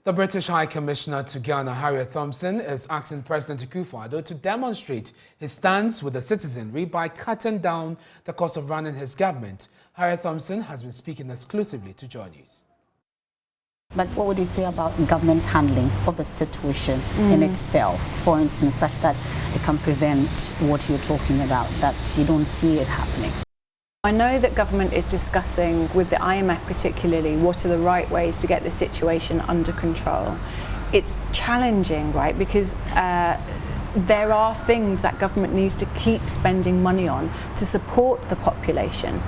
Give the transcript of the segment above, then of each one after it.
The British High Commissioner to Ghana, Harriet Thompson, is asking President Akufo Addo to demonstrate his stance with the citizenry by cutting down the cost of running his government. Harriet Thompson has been speaking exclusively to JoyNews. But what would you say about government's handling of the situation in itself, for instance, such that it can prevent what you're talking about, that you don't see it happening? I know that government is discussing with the IMF particularly what are the right ways to get the situation under control. It's challenging, right, because there are things that government needs to keep spending money on to support the population.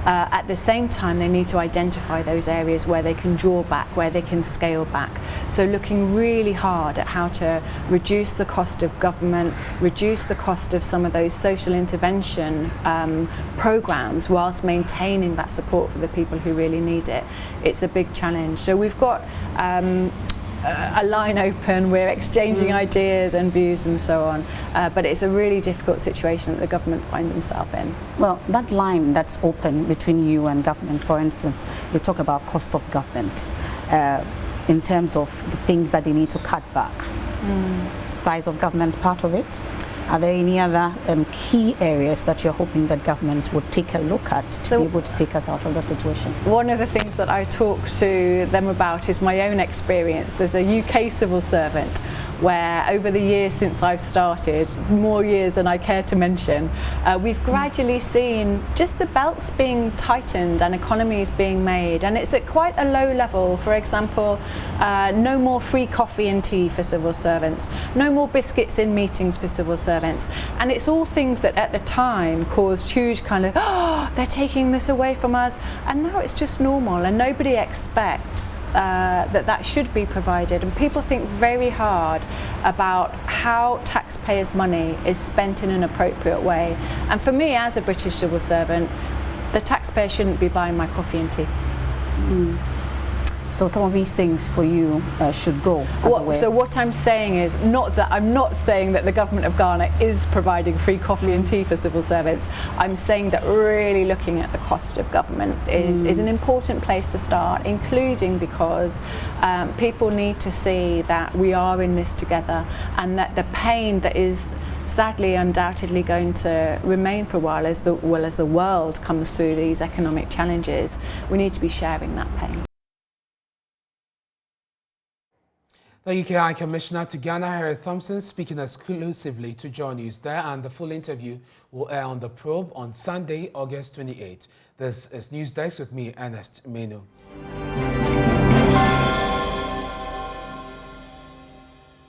At the same time, they need to identify those areas where they can draw back, where they can scale back. So looking really hard at how to reduce the cost of government, reduce the cost of some of those social intervention programs whilst maintaining that support for the people who really need it. It's a big challenge. So we've got a line open, we're exchanging ideas and views and so on, but it's a really difficult situation that the government find themselves in. Well, that line that's open between you and government, for instance, you talk about cost of government in terms of the things that they need to cut back. Size of government, part of it. Are there any other key areas that you're hoping that government would take a look at to be able to take us out of the situation? One of the things that I talk to them about is my own experience as a UK civil servant, where over the years since I've started, more years than I care to mention, we've gradually seen just the belts being tightened and economies being made, and it's at quite a low level. For example, no more free coffee and tea for civil servants, no more biscuits in meetings for civil servants, and it's all things that at the time caused huge kind of, oh, they're taking this away from us, and now it's just normal and nobody expects that should be provided, and people think very hard about how taxpayers' money is spent in an appropriate way. And for me, as a British civil servant, the taxpayer shouldn't be buying my coffee and tea. So some of these things for you should go as a way. So what I'm saying is I'm not saying that the government of Ghana is providing free coffee and tea for civil servants. I'm saying that really looking at the cost of government is an important place to start, including because people need to see that we are in this together, and that the pain that is sadly undoubtedly going to remain for a while as the world comes through these economic challenges, we need to be sharing that pain. The UK High Commissioner to Ghana, Harriet Thompson, speaking exclusively to JoyNews there, and the full interview will air on The Probe on Sunday, August 28. This is News Desk with me, Ernest Menu.